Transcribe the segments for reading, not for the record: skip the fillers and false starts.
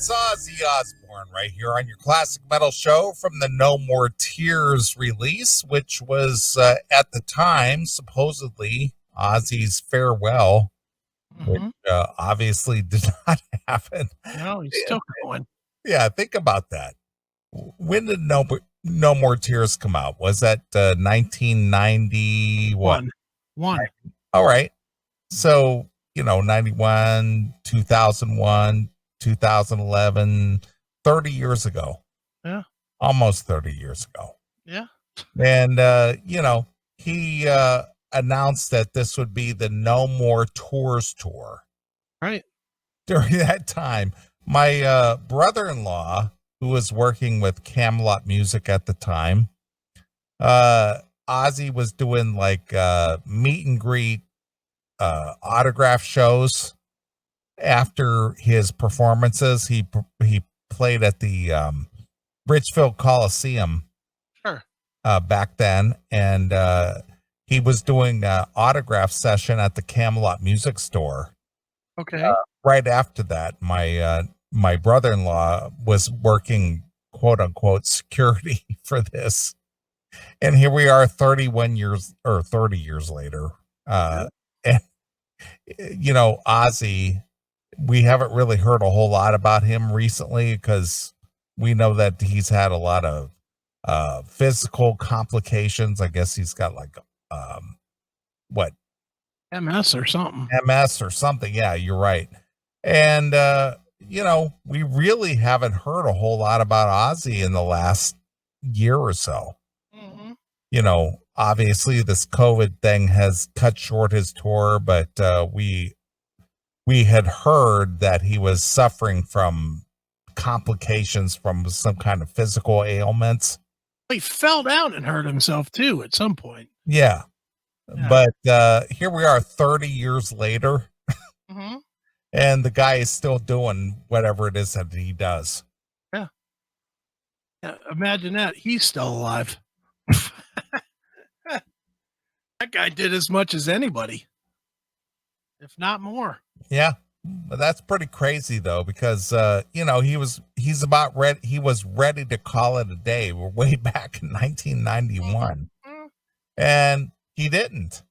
It's Ozzy Osbourne right here on your classic metal show from the No More Tears release, which was at the time supposedly Ozzy's farewell, which obviously did not happen. No, he's still going. Yeah, think about that. When did No More Tears come out? Was that 1990? What? One. All right. So, 91, 2001, 2011, 30 years ago. Yeah. Almost 30 years ago. Yeah. And, he announced that this would be the No More Tours tour. Right. During that time, my brother-in-law, who was working with Camelot Music at the time, Ozzy was doing like meet and greet autograph shows after his performances. He played at the Richfield Coliseum back then, and he was doing an autograph session at the Camelot Music Store. Okay. Right after that, my brother-in-law was working quote unquote security for this, and here we are 30 years later. And Ozzy, we haven't really heard a whole lot about him recently because we know that he's had a lot of physical complications. I guess he's got like what, MS or something. Yeah, you're right. And we really haven't heard a whole lot about Ozzy in the last year or so. Obviously this COVID thing has cut short his tour, but we had heard that he was suffering from complications from some kind of physical ailments. He fell down and hurt himself too at some point. Yeah. But here we are 30 years later, and the guy is still doing whatever it is that he does. Yeah. Imagine that. He's still alive. That guy did as much as anybody, if not more. Yeah, but that's pretty crazy though, because he was ready to call it a day. We're way back in 1991, and he didn't.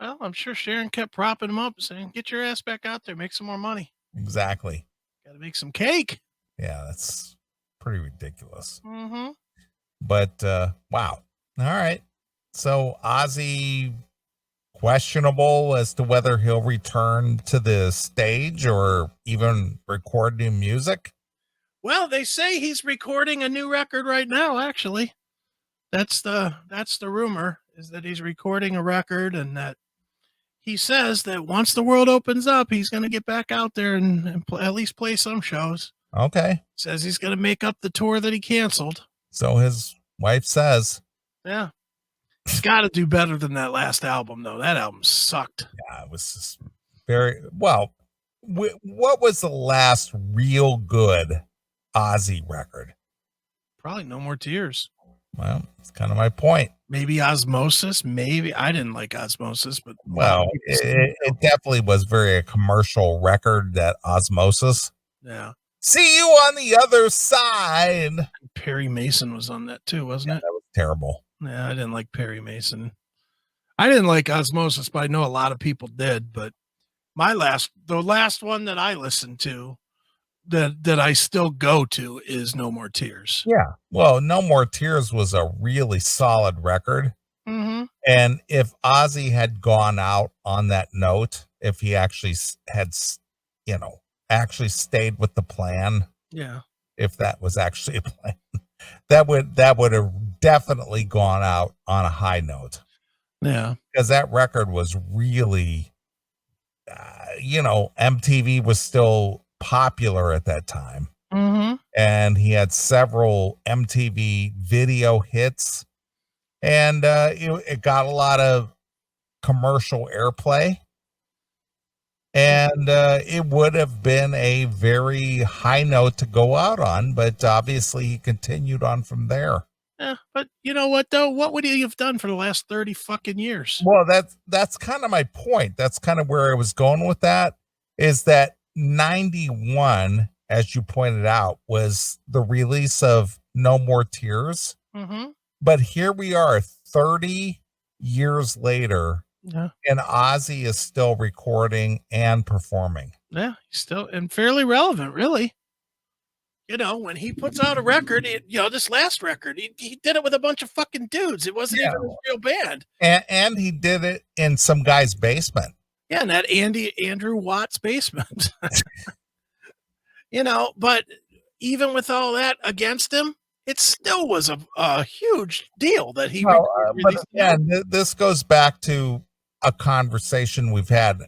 Well, I'm sure Sharon kept propping him up, saying, "Get your ass back out there, make some more money." Exactly. Got to make some cake. Yeah, that's pretty ridiculous. But wow. All right. So Ozzy, questionable as to whether he'll return to the stage or even record new music. Well, they say he's recording a new record right now. Actually, that's the rumor, is that he's recording a record, and that he says that once the world opens up, he's going to get back out there and at least play some shows. Okay. Says he's going to make up the tour that he canceled. So his wife says. Yeah. He's got to do better than that last album, though. That album sucked. Yeah, it was just very well. What was the last real good Ozzy record? Probably No More Tears. Well, that's kind of my point. Maybe Osmosis. Maybe I didn't like Osmosis, but it definitely was very a commercial record. That Osmosis. Yeah. See you on the other side. Perry Mason was on that too, wasn't it? That was terrible. Yeah, I didn't like Perry Mason. I didn't like Osmosis, but I know a lot of people did. But the last one that I listened to, that I still go to, is No More Tears. Yeah. Well, No More Tears was a really solid record. And if Ozzy had gone out on that note, if he actually had, actually stayed with the plan. Yeah. If that was actually a plan, that would have definitely gone out on a high note. Yeah. Because that record was really, MTV was still popular at that time. And he had several MTV video hits, and it got a lot of commercial airplay. And it would have been a very high note to go out on, but obviously he continued on from there. Yeah, but you know what though? What would he have done for the last 30 fucking years? Well, that's kind of my point. That's kind of where I was going with that, is that 91 as you pointed out, was the release of No More Tears. Mm-hmm. But here we are 30 years later, Yeah. and Ozzy is still recording and performing. Yeah. He's still and fairly relevant, really. When he puts out a record, this last record, he did it with a bunch of fucking dudes. It wasn't Yeah. even a real band. And he did it in some guy's basement. Yeah, in that Andrew Watts basement. But even with all that against him, it still was a huge deal that he Well, but released. again, this goes back to a conversation we've had,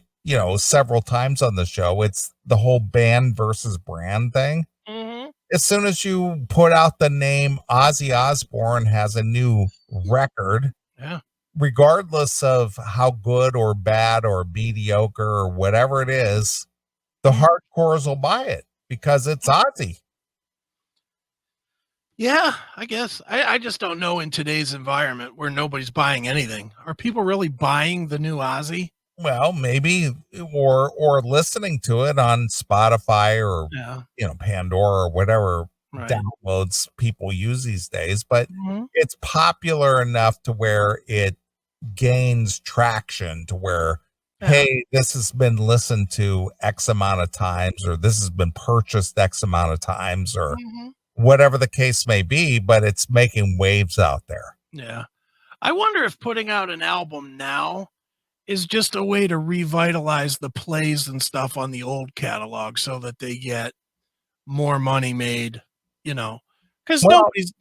several times on the show. It's the whole band versus brand thing. Mm-hmm. As soon as you put out the name Ozzy Osbourne has a new record, Yeah. regardless of how good or bad or mediocre or whatever it is, the hardcores will buy it because it's Ozzy. Yeah, I guess. I just don't know in today's environment where nobody's buying anything. Are people really buying the new Ozzy? Well, maybe or listening to it on Spotify or Yeah. Pandora or whatever Right. downloads people use these days, but Mm-hmm. it's popular enough to where it gains traction to where, hey, this has been listened to X amount of times, or this has been purchased X amount of times, or whatever the case may be, but it's making waves out there. Yeah. I wonder if putting out an album now is just a way to revitalize the plays and stuff on the old catalog so that they get more money made, because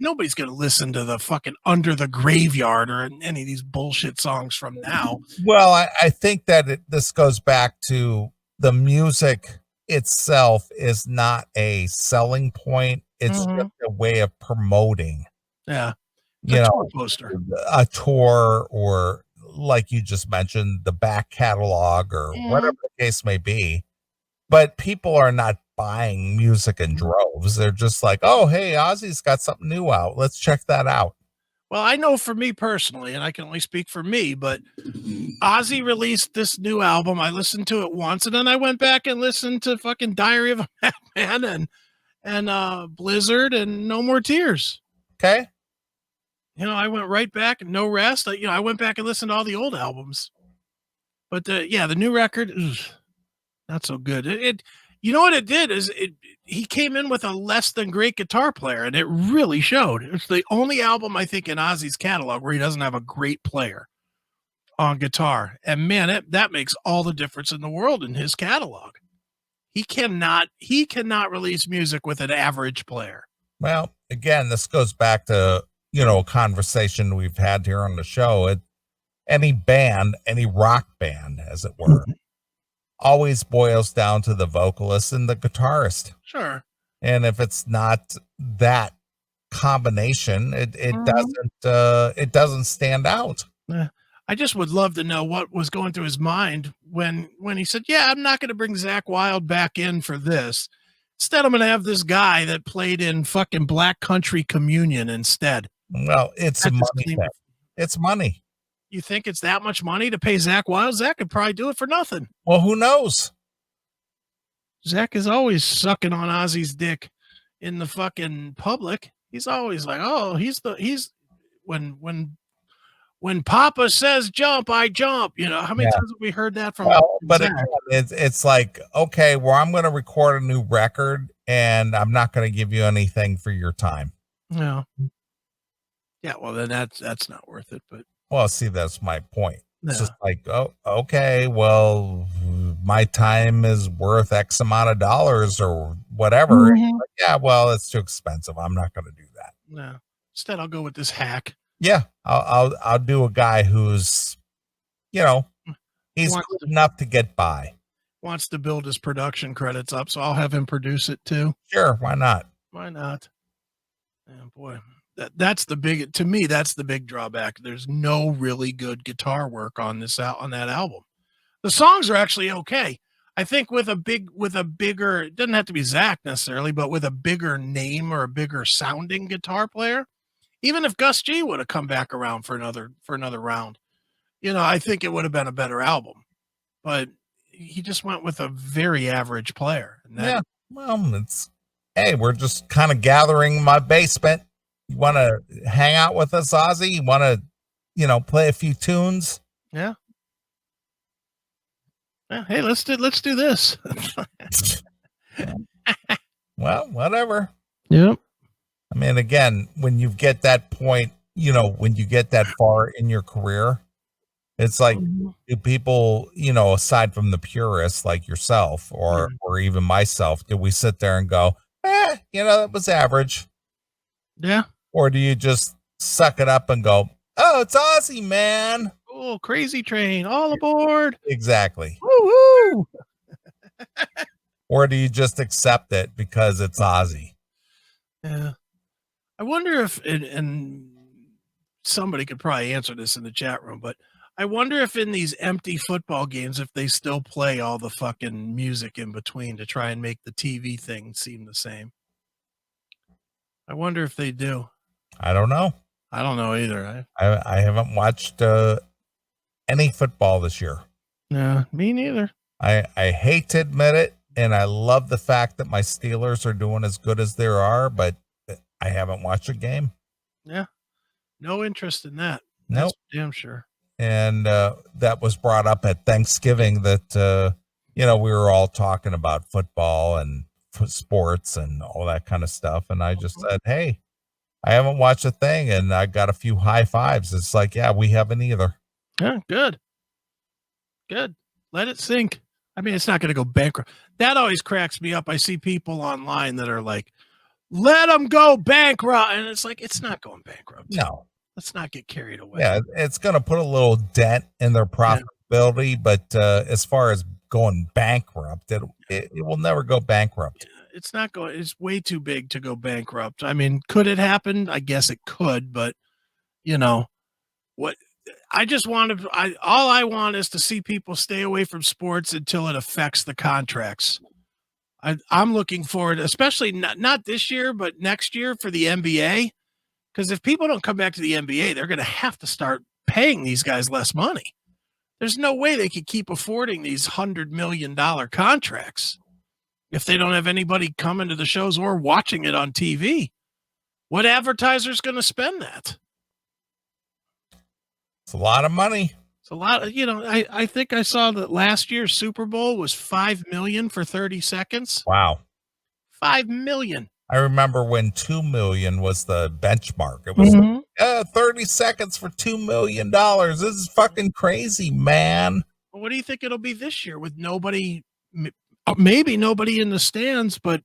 nobody's going to listen to the fucking Under the Graveyard or any of these bullshit songs from now. Well, I think that this goes back to the music itself is not a selling point. It's just a way of promoting. Yeah. Tour poster. A tour, or like you just mentioned, the back catalog or whatever the case may be. But people are not buying music in droves. They're just like, oh, hey, Ozzy's got something new out. Let's check that out. Well, I know for me personally, and I can only speak for me, but Ozzy released this new album. I listened to it once, and then I went back and listened to fucking Diary of a Madman and Blizzard and No More Tears. Okay. I went right back and No Rest. I went back and listened to all the old albums. But the new record, not so good. What it did is he came in with a less than great guitar player, and it really showed. It's the only album I think in Ozzy's catalog where he doesn't have a great player on guitar. And man, that makes all the difference in the world in his catalog. He cannot release music with an average player. Well, again, this goes back to, a conversation we've had here on the show. Any band, any rock band, as it were, always boils down to the vocalist and the guitarist. Sure. And if it's not that combination, it doesn't stand out. I just would love to know what was going through his mind when he said, yeah, I'm not going to bring Zakk Wylde back in for this. Instead, I'm going to have this guy that played in fucking Black Country Communion instead. Well, it's a money thing. It's money. You think it's that much money to pay Zakk Wylde? Zakk could probably do it for nothing. Well, who knows? Zakk is always sucking on Ozzy's dick in the fucking public. He's always like, oh, when Papa says jump, I jump. How many times have we heard that from? Well, but again, it's like, okay, well, I'm going to record a new record, and I'm not going to give you anything for your time. No. Yeah, well, then that's not worth it. But well, see, that's my point. It's just like, oh, okay, well, my time is worth X amount of dollars or whatever. Like, yeah, well, it's too expensive. I'm not going to do that. No. Instead, I'll go with this hack. Yeah, I'll do a guy who's, he's good enough to get by. Wants to build his production credits up, so I'll have him produce it too. Sure, why not? Why not? Oh, boy. That's the big drawback. There's no really good guitar work on that album. The songs are actually okay. I think with a bigger, it doesn't have to be Zakk necessarily, but with a bigger name or a bigger sounding guitar player, even if Gus G would have come back around for another round, I think it would have been a better album. But he just went with a very average player. Yeah, well, it's hey, we're just kind of gathering in my basement. You want to hang out with us, Ozzy? You want to, play a few tunes? Yeah. Yeah. Hey, let's do this. Well, whatever. Yep. I mean, again, when you get that point, when you get that far in your career, it's like, do people, aside from the purists like yourself or even myself, do we sit there and go, it was average? Yeah. Or do you just suck it up and go, oh, it's Ozzy, man? Oh, crazy train, all aboard. Exactly. Woo-hoo! Or do you just accept it because it's Ozzy? Yeah. I wonder if, and somebody could probably answer this in the chat room, but I wonder if in these empty football games, if they still play all the fucking music in between to try and make the TV thing seem the same. I wonder if they do. I don't know. I don't know either. I haven't watched any football this year. Yeah, me neither. I hate to admit it, and I love the fact that my Steelers are doing as good as they are, but I haven't watched a game. Yeah. No interest in that. Nope. That's damn sure. And that was brought up at Thanksgiving that, we were all talking about football and sports and all that kind of stuff. And I just said, hey, I haven't watched a thing, and I got a few high fives. It's like, yeah, we haven't either. Yeah, good. Good. Let it sink. I mean, it's not going to go bankrupt. That always cracks me up. I see people online that are like, let them go bankrupt. And it's like, it's not going bankrupt. No. Let's not get carried away. Yeah, it's going to put a little dent in their profitability, but as far as going bankrupt, it will never go bankrupt. It's not going. It's way too big to go bankrupt. I mean, could it happen? I guess it could, but what? I just want to. All I want is to see people stay away from sports until it affects the contracts. I'm looking forward, especially not this year, but next year for the NBA. Because if people don't come back to the NBA, they're going to have to start paying these guys less money. There's no way they could keep affording these $100 million contracts if they don't have anybody coming to the shows or watching it on TV. What advertiser's going to spend that? It's a lot of money. It's a lot of, I think I saw that last year's Super Bowl was $5 million for 30 seconds. Wow. $5 million. I remember when 2 million was the benchmark. It was 30 seconds for $2 million. This is fucking crazy, man. Well, what do you think it'll be this year with nobody, maybe nobody in the stands, but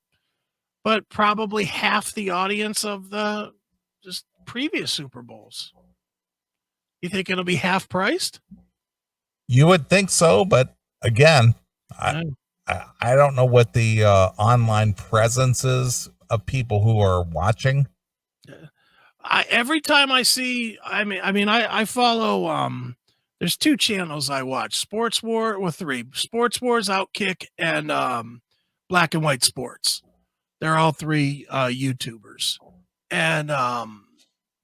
probably half the audience of the just previous Super Bowls? You think it'll be half priced? You would think so, but again, I don't know what the online presence is of people who are watching. Every time I see, I follow, there's 2 channels I watch, Sports War, well, 3, Sports Wars, Outkick, and Black and White Sports. They're all 3 YouTubers. And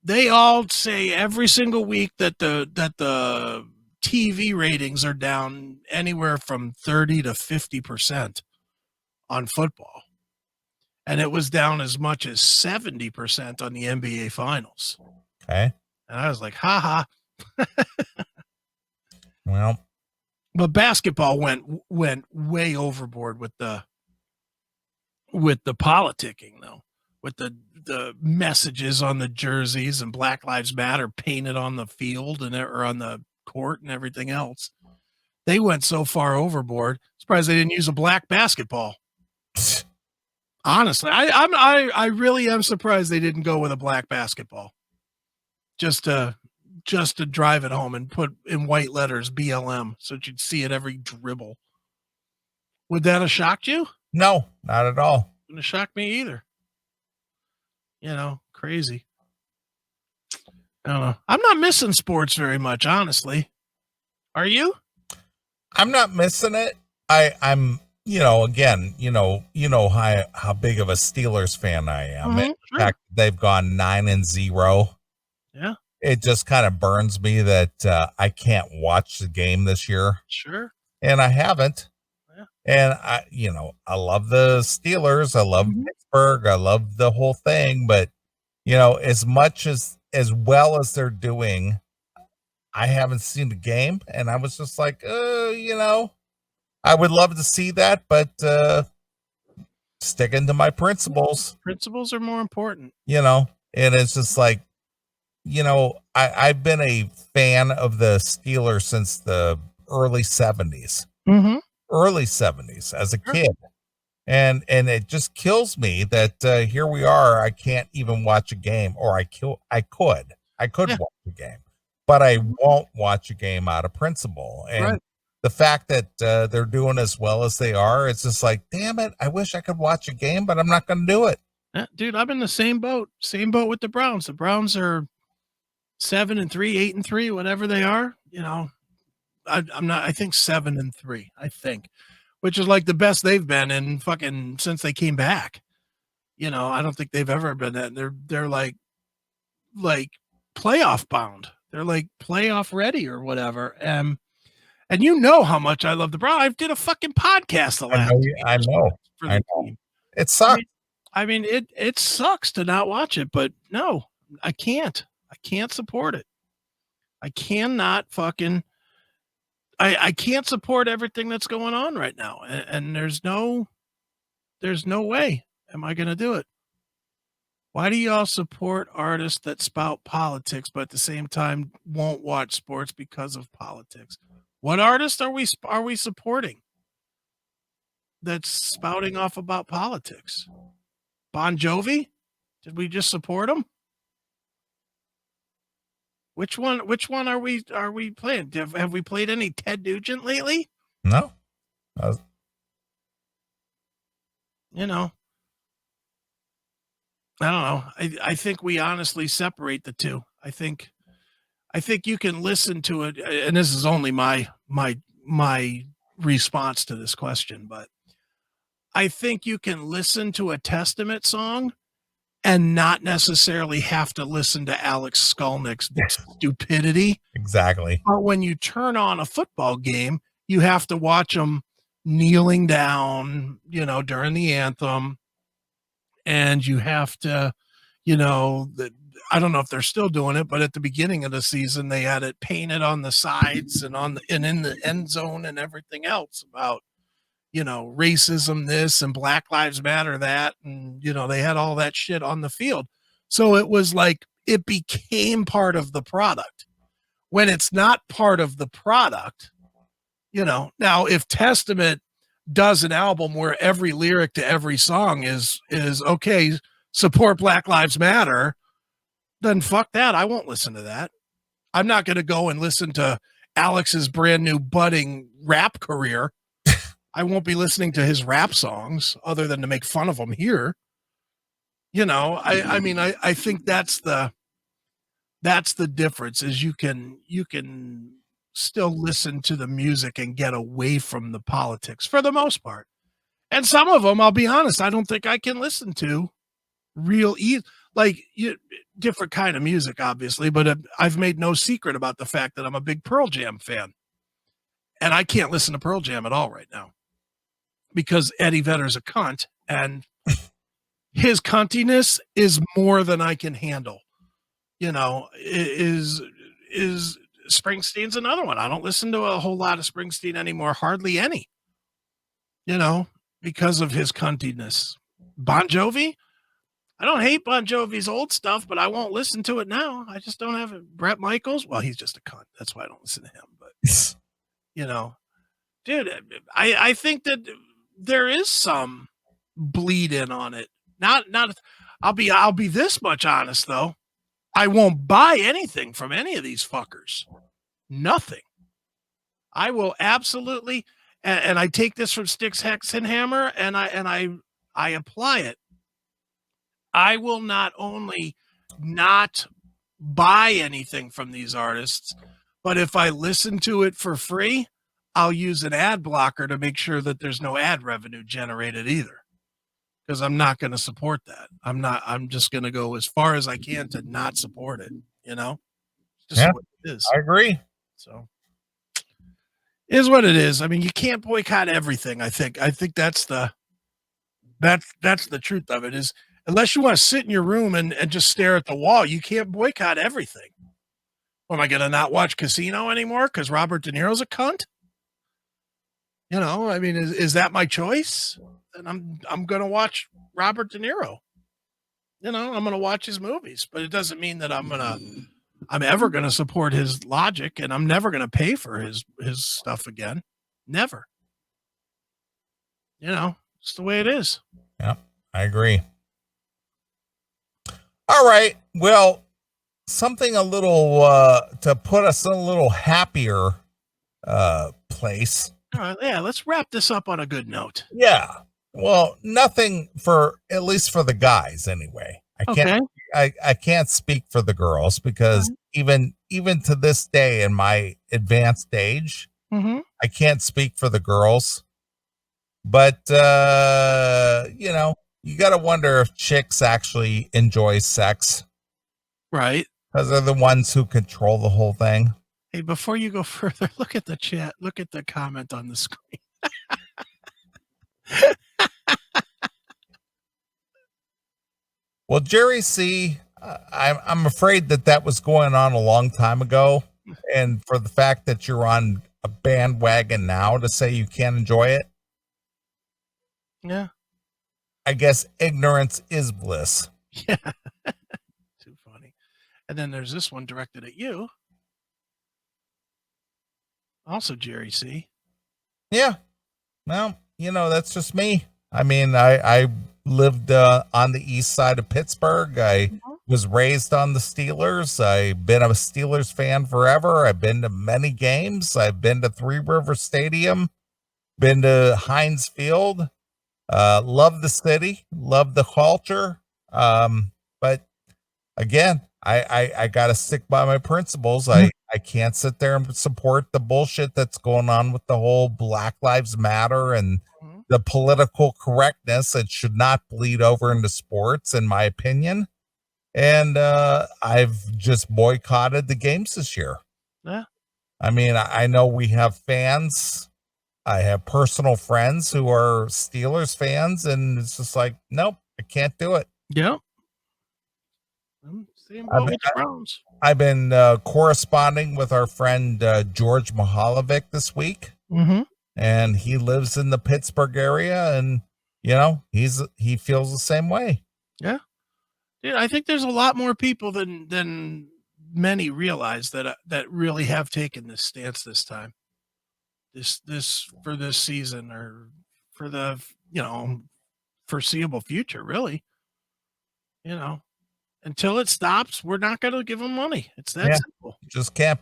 they all say every single week that the TV ratings are down anywhere from 30 to 50% on football. And it was down as much as 70% on the NBA Finals. Okay. And I was like, ha. Well. But basketball went way overboard with the politicking, though. With the messages on the jerseys and Black Lives Matter painted on the field or on the court and everything else. They went so far overboard. Surprised they didn't use a black basketball. Honestly, I really am surprised they didn't go with a black basketball. Just to drive it home and put in white letters BLM so that you'd see it every dribble. Would that have shocked you? No, not at all. Wouldn't have shocked me either. Crazy. I don't know. I'm not missing sports very much, honestly. Are you? I'm not missing it. I'm again, how big of a Steelers fan I am. In fact, they've gone 9-0. Yeah. It just kind of burns me that I can't watch the game this year. Sure. And I haven't. And I love the Steelers. I love Pittsburgh. I love the whole thing. But, as much as well as they're doing, I haven't seen the game. And I was just like, I would love to see that, but sticking to my principles, Principles are more important. and it's just like, I've been a fan of the Steelers since the early 70s, early 70s as a kid. And it just kills me that here we are. I can't even watch a game, or I could watch a game, but I won't watch a game out of principle. And the fact that they're doing as well as they are, it's just like, damn it, I wish I could watch a game, but I'm not going to do it. Yeah, dude, I'm in the same boat with the Browns. The Browns are 7-3, 8-3, whatever they are. I'm not, I think 7-3, I think, which is like the best they've been in fucking since they came back. I don't think they've ever been that. They're like playoff bound. They're like playoff ready or whatever. And how much I love the Browns. I did a fucking podcast the last. I know. Team. It sucks. I mean, it sucks to not watch it, but no, I can't. I can't support it. I cannot fucking. I can't support everything that's going on right now, and there's no way am I going to do it. Why do y'all support artists that spout politics, but at the same time won't watch sports because of politics? What artist are we supporting that's spouting off about politics? Bon Jovi? Did we just support him? Which one are we playing? Have we played any Ted Nugent lately? No. I don't know. I think we honestly separate the two. I think you can listen to it, and this is only my response to this question, but I think you can listen to a Testament song and not necessarily have to listen to Alex Skolnick's stupidity. Exactly. But when you turn on a football game, you have to watch them kneeling down, during the anthem. And you have to, I don't know if they're still doing it, but at the beginning of the season, they had it painted on the sides and in the end zone and everything else about, racism, this, and Black Lives Matter, that, and, they had all that shit on the field. So it was like, it became part of the product. When it's not part of the product, now if Testament does an album where every lyric to every song is okay, support Black Lives Matter, then fuck that. I won't listen to that. I'm not going to go and listen to Alex's brand new budding rap career. I won't be listening to his rap songs other than to make fun of him here. I think that's the difference, is you can still listen to the music and get away from the politics for the most part. And some of them, I'll be honest, I don't think I can listen to different kind of music, obviously, but I've made no secret about the fact that I'm a big Pearl Jam fan. And I can't listen to Pearl Jam at all right now because Eddie Vedder's a cunt, and his cuntiness is more than I can handle. Is Springsteen's another one. I don't listen to a whole lot of Springsteen anymore, hardly any, because of his cuntiness. Bon Jovi, I don't hate Bon Jovi's old stuff, but I won't listen to it now. I just don't have it. Bret Michaels, well, he's just a cunt. That's why I don't listen to him. But, dude, I think that there is some bleed in on it. Not, I'll be this much honest though. I won't buy anything from any of these fuckers. Nothing. I will absolutely, and I take this from Styx Hexenhammer, and I apply it. I will not only not buy anything from these artists, but if I listen to it for free, I'll use an ad blocker to make sure that there's no ad revenue generated either. Because I'm not going to support that. I'm just going to go as far as I can to not support it, Just what it is. I agree. So Is what it is. I mean, you can't boycott everything. I think that's the truth of it. Is unless you want to sit in your room and just stare at the wall, you can't boycott everything. Am I going to not watch Casino anymore because Robert De Niro's a cunt? You know, I mean, is that my choice? And I'm going to watch Robert De Niro. You know, I'm going to watch his movies, but it doesn't mean that I'm ever going to support his logic, and I'm never going to pay for his stuff again. Never. You know, it's the way it is. Yeah, I agree. All right. Well, something a little to put us in a little happier place. All right, yeah, let's wrap this up on a good note. Yeah. Well, nothing for at least for the guys anyway. I can't speak for the girls because even to this day in my advanced age, I can't speak for the girls. But you know, you got to wonder if chicks actually enjoy sex. Right. Because they're the ones who control the whole thing. Hey, before you go further, look at the chat. Look at the comment on the screen. Well, Jerry C., I'm afraid that was going on a long time ago. And for the fact that you're on a bandwagon now to say you can't enjoy it. Yeah. I guess ignorance is bliss. Yeah. Too funny. And then there's this one directed at you. Also Jerry C. Yeah. Well, you know, that's just me. I mean, I lived on the east side of Pittsburgh. I was raised on the Steelers. I've been a Steelers fan forever. I've been to many games. I've been to Three River Stadium, been to Heinz Field. Love the city, love the culture. But again, I got to stick by my principles. I can't sit there and support the bullshit that's going on with the whole Black Lives Matter and the political correctness. It should not bleed over into sports, in my opinion. And I've just boycotted the games this year. Yeah. I mean, I know we have fans. I have personal friends who are Steelers fans, and it's just like, nope, I can't do it. Yeah. Same boat with the Browns. I've been corresponding with our friend George Mahalovic this week, and he lives in the Pittsburgh area, and you know he feels the same way. Yeah, yeah. I think there's a lot more people than many realize that really have taken this stance this time. This for this season or for the foreseeable future, really. You know, until it stops, we're not going to give them money. It's that simple. Just can't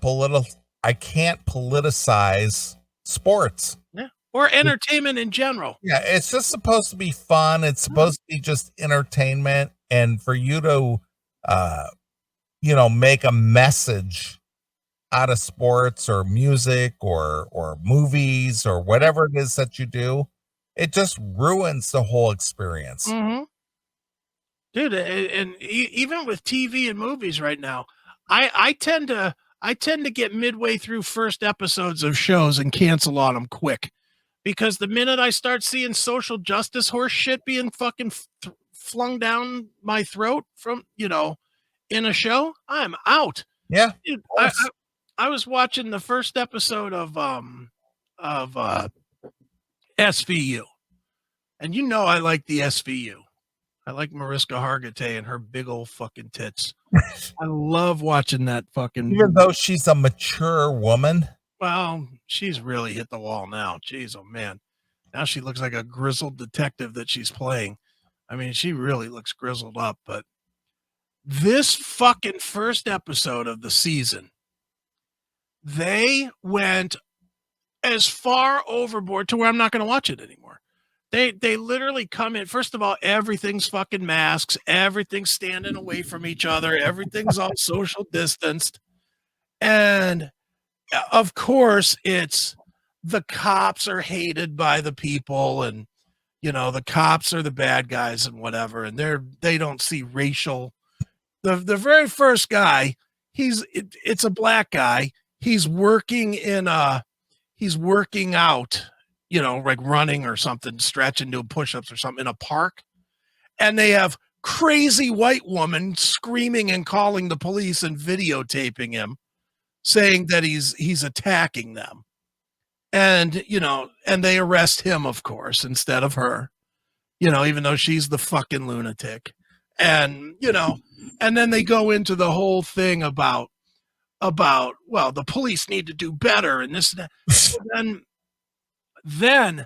I can't politicize sports. Yeah, or entertainment in general. Yeah, it's just supposed to be fun. It's supposed to be just entertainment, and for you to, make a message out of sports or music or movies or whatever it is that you do, it just ruins the whole experience. Dude, and even with TV and movies right now, I tend to get midway through first episodes of shows and cancel on them quick, because the minute I start seeing social justice horse shit being fucking flung down my throat from in a show, I'm out. Yeah, dude, I was watching the first episode of SVU, and I like the SVU. I like Mariska Hargitay and her big old fucking tits. I love watching that fucking. Even though she's a mature woman. Well, she's really hit the wall now. Jeez, oh man. Now she looks like a grizzled detective that she's playing. I mean, she really looks grizzled up, but this fucking first episode of the season, they went as far overboard to where I'm not going to watch it anymore. They literally come in. First of all, everything's fucking masks. Everything's standing away from each other. Everything's all social distanced. And of course, it's the cops are hated by the people, and the cops are the bad guys and whatever. And they don't see racial. The very first guy, it's a black guy. He's working in he's working out, like running or something, stretching, doing push-ups or something in a park. And they have crazy white woman screaming and calling the police and videotaping him, saying that he's attacking them. And, and they arrest him, of course, instead of her, even though she's the fucking lunatic. And, and then they go into the whole thing about, well, the police need to do better and this and that. So then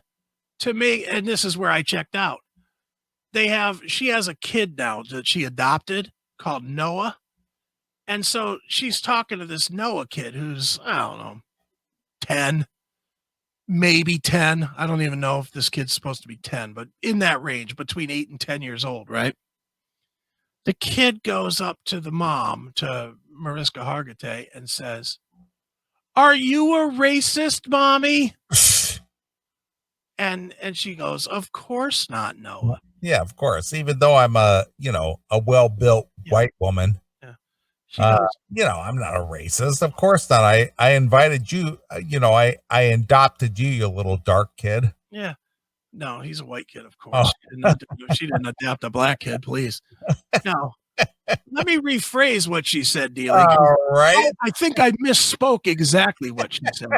to me, and this is where I checked out, she has a kid now that she adopted called Noah. And so she's talking to this Noah kid who's, I don't know, 10, maybe 10. I don't even know if this kid's supposed to be 10, but in that range, between 8 and 10 years old, right? The kid goes up to the mom, to Mariska Hargitay, and says, "Are you a racist, mommy?" and she goes, "Of course not, Noah." Yeah, of course. Even though I'm a well-built white woman, I'm not a racist. Of course not. I invited you, I adopted you, you little dark kid. Yeah. No, he's a white kid, of course. Oh. She didn't adopt a black kid, please. No. Let me rephrase what she said, Neeley. All right. I think I misspoke exactly what she said.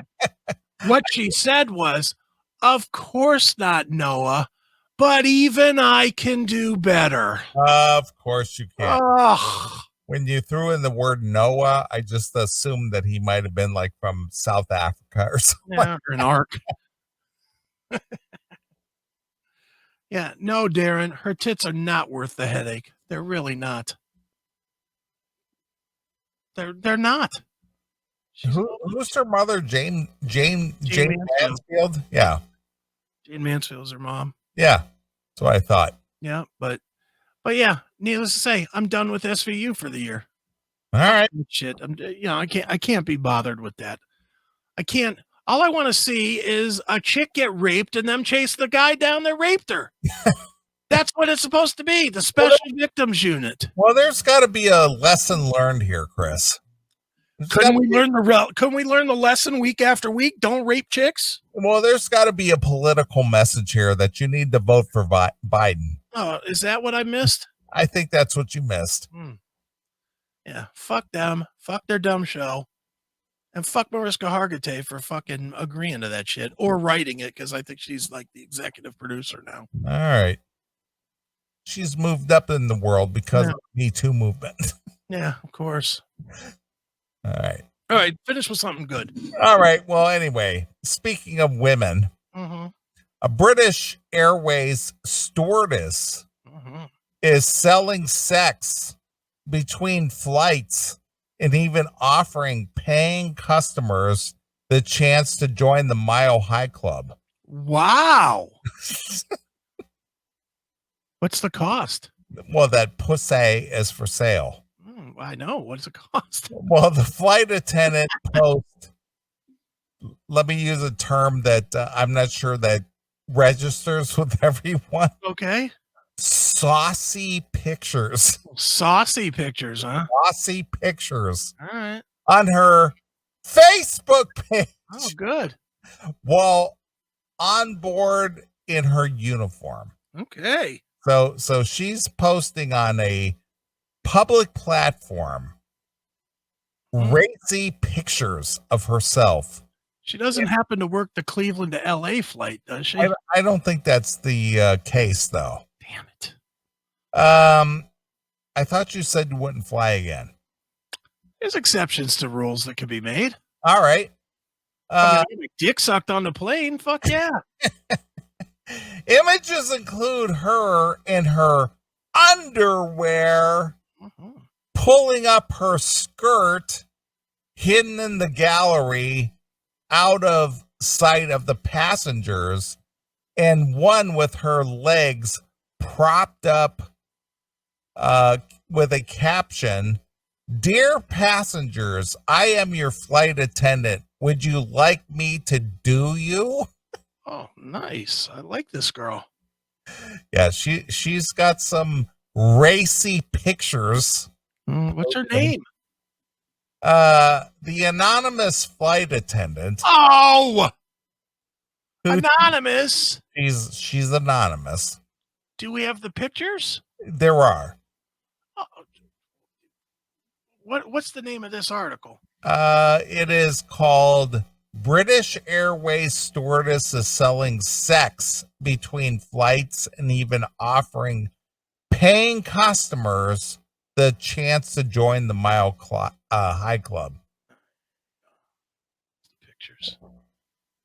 What she said was, "Of course not, Noah, but even I can do better." Of course you can. Ugh. When you threw in the word Noah, I just assumed that he might have been like from South Africa or something. Yeah, or an ark. Yeah, no, Darren, her tits are not worth the headache. They're really not. They're not. Who's her mother? Jane Mansfield? Yeah. Jane Mansfield's her mom. Yeah. That's what I thought. Yeah, but yeah, needless to say, I'm done with SVU for the year. All right. Shit. I can't be bothered with that. I can't. All I want to see is a chick get raped and them chase the guy down that raped her. That's what it's supposed to be, the special victims unit. Well, there's got to be a lesson learned here, Chris. Couldn't we learn the lesson week after week? Don't rape chicks? Well, there's got to be a political message here that you need to vote for Biden. Oh, is that what I missed? I think that's what you missed. Yeah, fuck them. Fuck their dumb show. And fuck Mariska Hargitay for fucking agreeing to that shit or writing it, because I think she's like the executive producer now. All right. She's moved up in the world because of the Me Too movement. Yeah, of course. All right. All right. Finish with something good. All right. Well, anyway, speaking of women, a British Airways stewardess is selling sex between flights and even offering paying customers the chance to join the Mile High Club. Wow. What's the cost? Well, that pussy is for sale. I know. What's the cost? Well, the flight attendant post, let me use a term that I'm not sure that registers with everyone. Okay. Saucy pictures. Saucy pictures, huh? Saucy pictures. All right. On her Facebook page. Oh, good. While on board in her uniform. Okay. So she's posting on a public platform racy pictures of herself. She doesn't happen to work the Cleveland to LA flight, does she? I don't think that's the case, though. Damn it. I thought you said you wouldn't fly again. There's exceptions to rules that can be made. All right. Dick sucked on the plane. Fuck yeah. Images include her in her underwear, pulling up her skirt, hidden in the gallery, out of sight of the passengers, and one with her legs propped up with a caption, "Dear passengers, I am your flight attendant. Would you like me to do you?" Oh, nice. I like this girl. Yeah, she's got some racy pictures. What's her name? The anonymous flight attendant. Oh, Anonymous. She's anonymous. Do we have the pictures? There are. Oh, what's the name of this article? It is called British Airways Stewardess is selling sex between flights and even offering paying customers the chance to join the High Club. Pictures.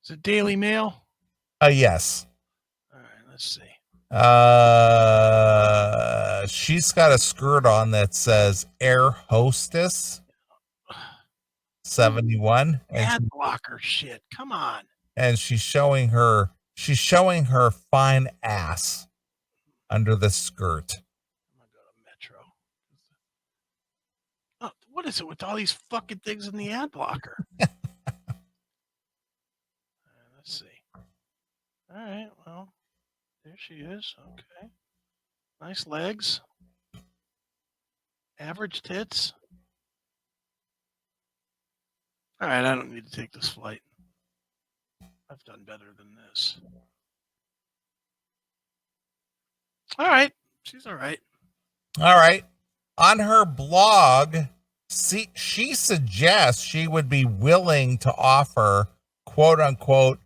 Is it Daily Mail? Yes. All right, let's see. She's got a skirt on that says Air Hostess 71. Ad blocker shit. Come on. And she's showing her fine ass under the skirt. I'm gonna go to Metro. Oh, what is it with all these fucking things in the ad blocker? Let's see. All right, well, there she is. Okay. Nice legs. Average tits. All right, I don't need to take this flight. I've done better than this. All right. She's all right. All right. On her blog, she suggests she would be willing to offer, quote unquote,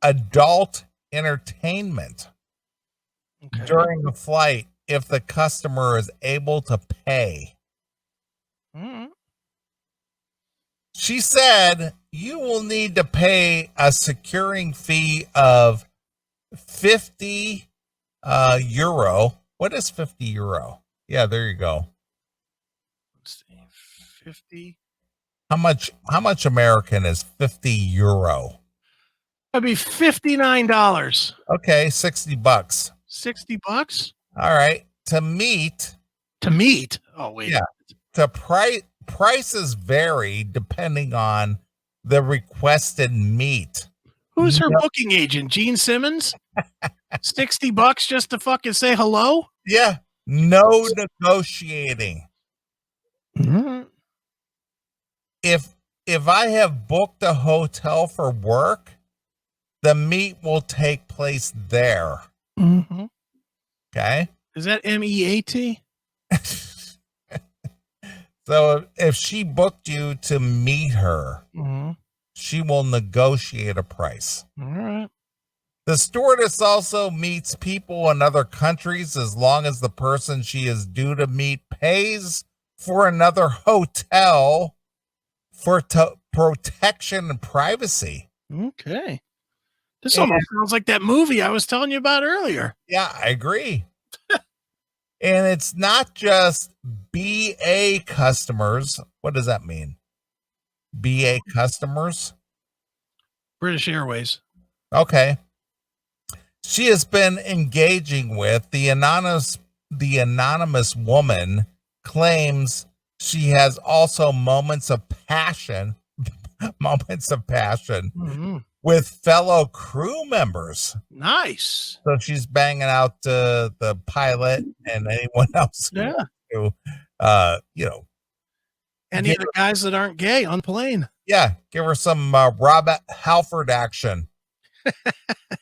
adult entertainment during the flight if the customer is able to pay. Mm-hmm. She said you will need to pay a securing fee of 50 euro. What is 50 euro? Yeah, there you go. Let's see. 50. How much American is 50 euro? That'd be $59. Okay, $60. $60? All right. To meet. Oh, wait. Yeah. Prices vary depending on the requested meet. Who's her booking agent? Gene Simmons? $60 just to fucking say hello? Yeah. No negotiating. Mm-hmm. If I have booked a hotel for work, the meet will take place there. Mm-hmm. Okay. Is that MEAT? So if she booked you to meet her, she will negotiate a price. All right. The stewardess also meets people in other countries as long as the person she is due to meet pays for another hotel for protection and privacy. Okay. This almost sounds like that movie I was telling you about earlier. Yeah, I agree. And it's not just BA customers. What does that mean? BA customers? British Airways. Okay. She has been engaging with the anonymous woman claims she has also moments of passion with fellow crew members. Nice. So she's banging out the pilot and anyone else. Yeah. Any of the guys that aren't gay on plane. Yeah. Give her some Rob Halford action.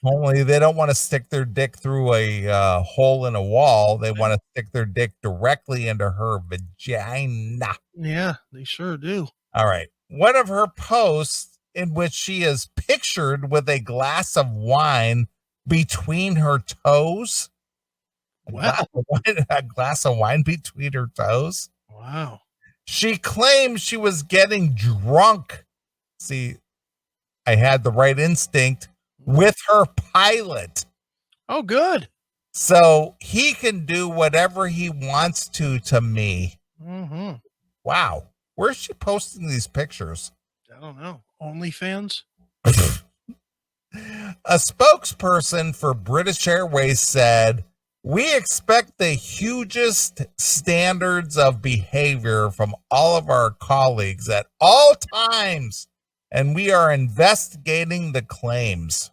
Only they don't want to stick their dick through a hole in a wall. They want to stick their dick directly into her vagina. Yeah, they sure do. All right. One of her posts in which she is pictured with a glass of wine between her toes. Wow. A glass of wine between her toes. Wow. She claims she was getting drunk. See, I had the right instinct with her pilot. Oh, good. So he can do whatever he wants to me. Mm-hmm. Wow. Where's she posting these pictures? I don't know. OnlyFans? A spokesperson for British Airways said, "We expect the hugest standards of behavior from all of our colleagues at all times, and we are investigating the claims."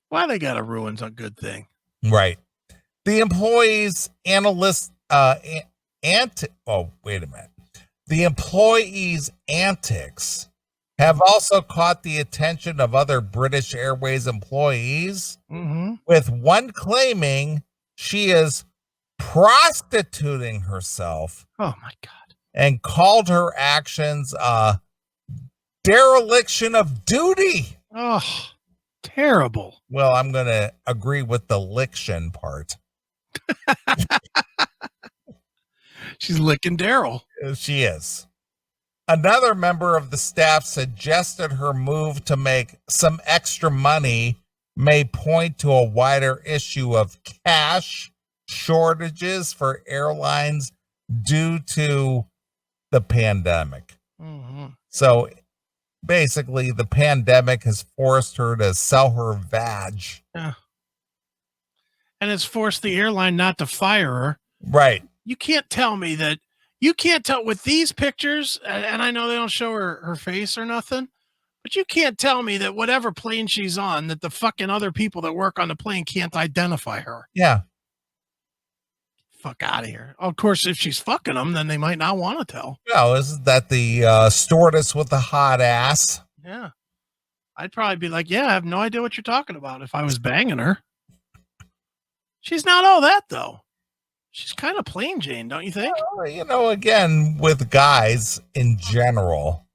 Why they gotta ruin a good thing? Right. The employees The employees' antics have also caught the attention of other British Airways employees, Mm-hmm. with one claiming she is prostituting herself Oh my God. and called her actions a dereliction of duty. Oh, terrible. Well, I'm going to agree with the liction part. She's licking Daryl. She is. Another member of the staff suggested her move to make some extra money may point to a wider issue of cash shortages for airlines due to the pandemic. Mm-hmm. So basically, the pandemic has forced her to sell her vag. Yeah. And it's forced the airline not to fire her. Right. You can't tell me that. You can't tell with these pictures, and I know they don't show her face or nothing, but you can't tell me that whatever plane she's on, that the fucking other people that work on the plane can't identify her. Yeah. Fuck out of here. Of course, if she's fucking them, then they might not want to tell. No, isn't that the stewardess with the hot ass? Yeah. I'd probably be like, yeah, I have no idea what you're talking about if I was banging her. She's not all that, though. She's kind of plain Jane, don't you think? Again, with guys in general,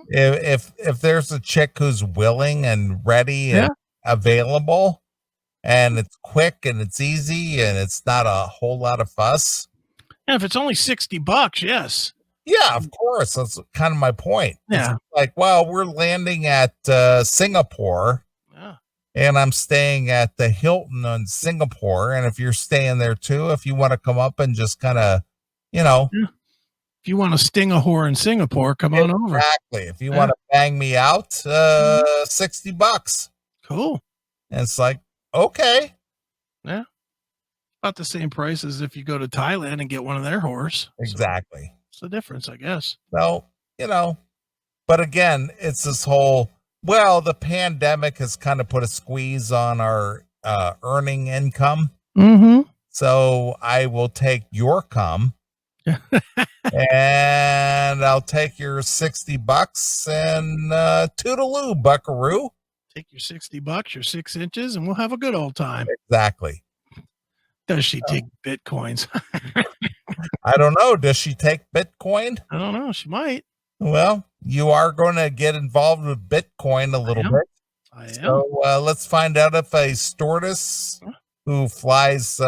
if there's a chick who's willing and ready and available, and it's quick and it's easy and it's not a whole lot of fuss. Yeah, if it's only $60, yes. Yeah, of course. That's kind of my point. Yeah. It's like, well, we're landing at Singapore. And I'm staying at the Hilton in Singapore. And if you're staying there too, if you want to come up and just kind of, if you want to sting a whore in Singapore, come on over. Exactly. If you want to bang me out, $60. Cool. And it's like, okay. Yeah. About the same price as if you go to Thailand and get one of their whores. Exactly. So it's the difference, I guess. Well, but again, it's this whole, well, the pandemic has kind of put a squeeze on our earning income. Mm-hmm. So I will take your cum and I'll take your $60 and toodaloo, buckaroo. Take your $60, your 6 inches, and we'll have a good old time. Exactly. Does she take Bitcoins? I don't know. Does she take Bitcoin? I don't know. She might. Well, you are going to get involved with Bitcoin a little bit. I am. So let's find out if a stewardess who flies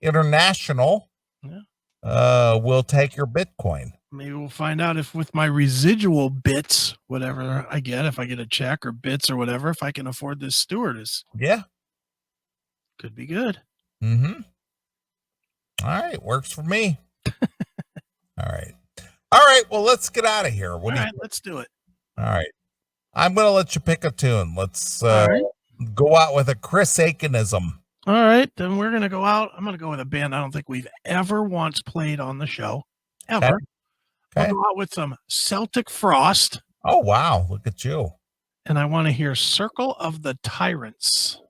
international will take your Bitcoin. Maybe we'll find out if with my residual bits, whatever I get, if I get a check or bits or whatever, if I can afford this stewardess. Yeah. Could be good. Mm-hmm. All right. Works for me. All right. Well, let's get out of here. Let's do it. All right. I'm going to let you pick a tune. Let's go out with a Chris Aikinism. All right. Then we're going to go out. I'm going to go with a band I don't think we've ever once played on the show. Ever. Okay. I'll go out with some Celtic Frost. Oh, wow. Look at you. And I want to hear Circle of the Tyrants.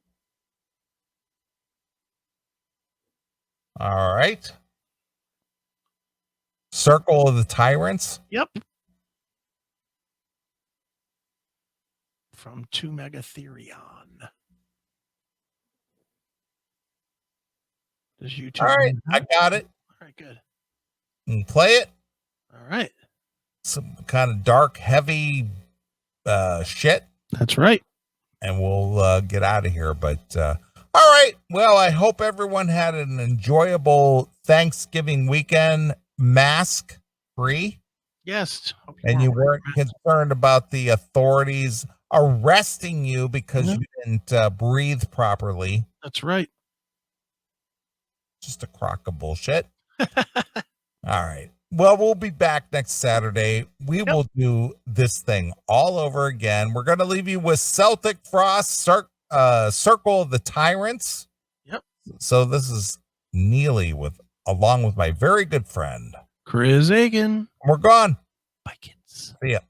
All right. Circle of the Tyrants? Yep. From 2 Megatherion. Does YouTube? All right. I got it. All right, good. And play it. All right. Some kind of dark, heavy shit. That's right. And we'll get out of here. But all right. Well, I hope everyone had an enjoyable Thanksgiving weekend, mask free. Yes. And you weren't concerned about the authorities arresting you because you didn't breathe properly. That's right. Just a crock of bullshit. All right. Well, we'll be back next Saturday. We will do this thing all over again. We're going to leave you with Celtic Frost, Circle of the Tyrants. Yep. So this is Neeley along with my very good friend Chris Aiken. We're gone. Bye, kids. See ya.